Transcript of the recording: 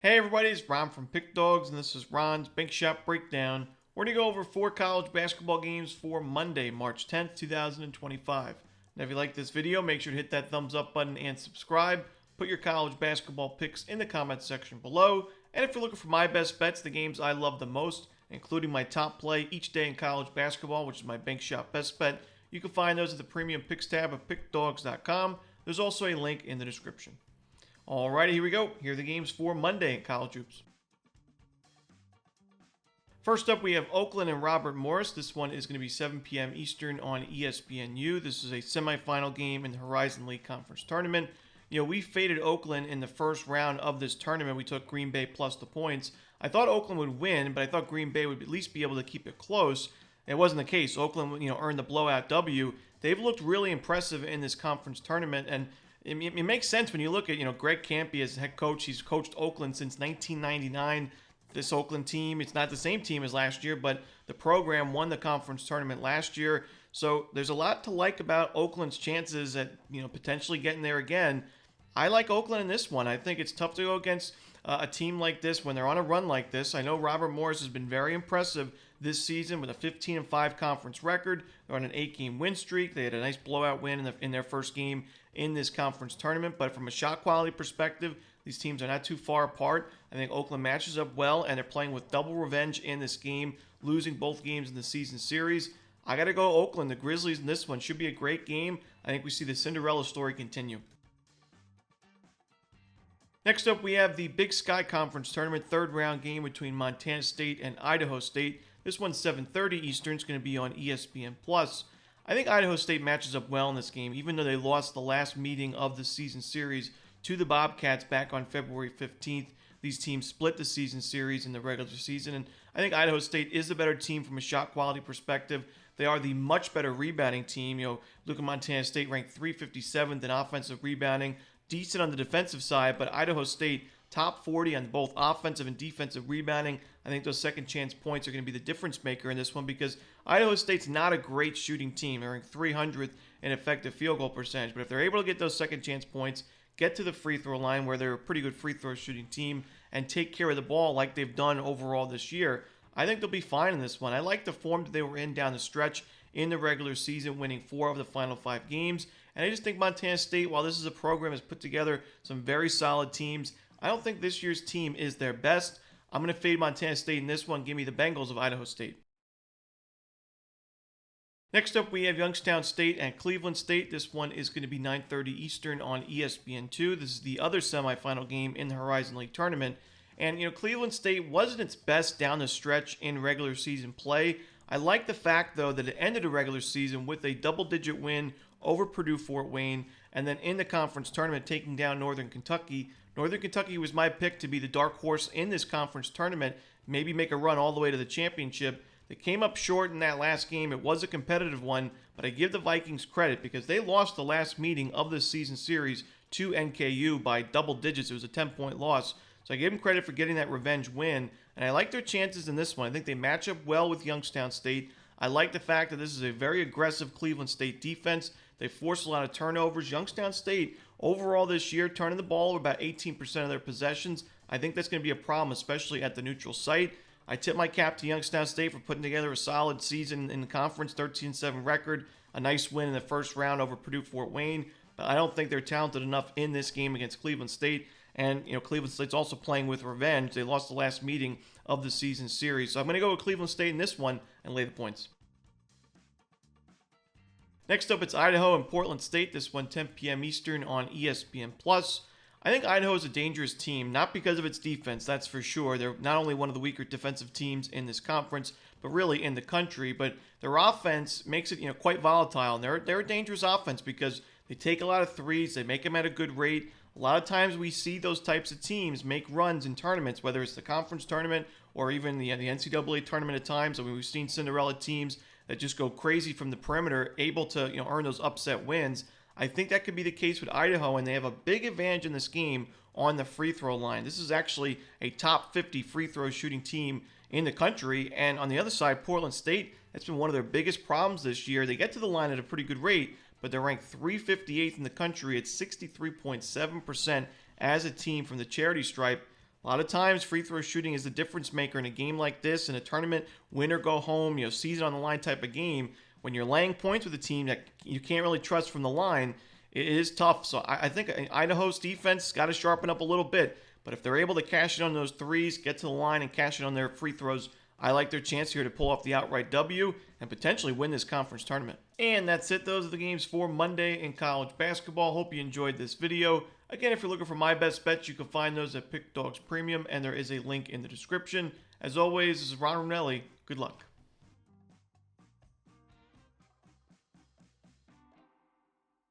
Hey everybody, it's Ron from Pick Dawgz, and this is Ron's Bank Shot Breakdown. We're going to go over 4 college basketball games for Monday, March 10th, 2025. Now if you like this video, make sure to hit that thumbs up button and subscribe. Put your college basketball picks in the comments section below. And if you're looking for my best bets, the games I love the most, including my top play each day in college basketball, which is my Bank Shot Best Bet, you can find those at the Premium Picks tab of pickdawgz.com. There's also a link in the description. Alrighty, here we go. Here are the games for Monday in college hoops. First up, we have Oakland and Robert Morris. This one is going to be 7 p.m. Eastern on ESPNU. This is a semifinal game in the Horizon League Conference Tournament. We faded Oakland in the first round of this tournament. We took Green Bay plus the points. I thought Oakland would win, but I thought Green Bay would at least be able to keep it close. It wasn't the case. Oakland, earned the blowout W. They've looked really impressive in this conference tournament, and it makes sense when you look at, Greg Kampe as head coach. He's coached Oakland since 1999. This Oakland team, it's not the same team as last year, but the program won the conference tournament last year. So there's a lot to like about Oakland's chances at, potentially getting there again. I like Oakland in this one. I think it's tough to go against a team like this when they're on a run like this. I know Robert Morris has been very impressive this season with a 15-5 conference record. They're on an 8-game win streak. They had a nice blowout win in their first game in this conference tournament. But from a shot quality perspective, these teams are not too far apart. I think Oakland matches up well, and they're playing with double revenge in this game, losing both games in the season series. I got to go Oakland. The Grizzlies in this one should be a great game. I think we see the Cinderella story continue. Next up, we have the Big Sky Conference Tournament third round game between Montana State and Idaho State. This one's 7:30 Eastern. It's going to be on ESPN+. I think Idaho State matches up well in this game, even though they lost the last meeting of the season series to the Bobcats back on February 15th. These teams split the season series in the regular season, and I think Idaho State is the better team from a shot quality perspective. They are the much better rebounding team. Look at Montana State ranked 357th in offensive rebounding, decent on the defensive side, but Idaho State top 40 on both offensive and defensive rebounding. I think those second chance points are going to be the difference maker in this one because Idaho State's not a great shooting team. They're ranked 300th in effective field goal percentage, but if they're able to get those second chance points, get to the free throw line where they're a pretty good free throw shooting team, and take care of the ball like they've done overall this year, I think they'll be fine in this one. I like the form that they were in down the stretch in the regular season, winning 4 of the final 5 games. And I just think Montana State, while this is a program that's put together some very solid teams, I don't think this year's team is their best. I'm going to fade Montana State in this one. Give me the Bengals of Idaho State. Next up, we have Youngstown State and Cleveland State. This one is going to be 9:30 Eastern on ESPN2. This is the other semifinal game in the Horizon League tournament. And, Cleveland State wasn't its best down the stretch in regular season play. I like the fact, though, that it ended the regular season with a double-digit win over Purdue Fort Wayne, and then in the conference tournament taking down Northern Kentucky. Northern Kentucky was my pick to be the dark horse in this conference tournament, maybe make a run all the way to the championship. They came up short in that last game. It was a competitive one, but I give the Vikings credit because they lost the last meeting of this season series to NKU by double digits. It was a 10-point loss. So I give them credit for getting that revenge win, and I like their chances in this one. I think they match up well with Youngstown State. I like the fact that this is a very aggressive Cleveland State defense. They force a lot of turnovers. Youngstown State, overall this year, turning the ball over about 18% of their possessions. I think that's going to be a problem, especially at the neutral site. I tip my cap to Youngstown State for putting together a solid season in the conference, 13-7 record, a nice win in the first round over Purdue Fort Wayne. But I don't think they're talented enough in this game against Cleveland State. And, Cleveland State's also playing with revenge. They lost the last meeting of the season series. So I'm going to go with Cleveland State in this one and lay the points. Next up, it's Idaho and Portland State. This one 10 p.m. Eastern on ESPN+. I think Idaho is a dangerous team, not because of its defense, that's for sure. They're not only one of the weaker defensive teams in this conference, but really in the country. But their offense makes it, quite volatile. And they're a dangerous offense because they take a lot of threes. They make them at a good rate. A lot of times we see those types of teams make runs in tournaments, whether it's the conference tournament or even the NCAA tournament at times. I mean, we've seen Cinderella teams that just go crazy from the perimeter, able to earn those upset wins. I think that could be the case with Idaho, and they have a big advantage in this game on the free throw line. This is actually a top 50 free throw shooting team in the country. And on the other side, Portland State, that's been one of their biggest problems this year. They get to the line at a pretty good rate, but they're ranked 358th in the country at 63.7% as a team from the charity stripe. A lot of times, free throw shooting is the difference maker in a game like this, in a tournament, win or go home, season on the line type of game. When you're laying points with a team that you can't really trust from the line, it is tough. So I think Idaho's defense got to sharpen up a little bit. But if they're able to cash in on those threes, get to the line, and cash in on their free throws, I like their chance here to pull off the outright W and potentially win this conference tournament. And that's it. Those are the games for Monday in college basketball. Hope you enjoyed this video. Again, if you're looking for my best bets, you can find those at Pickdawgz Premium, and there is a link in the description. As always, this is Romanelli. Good luck.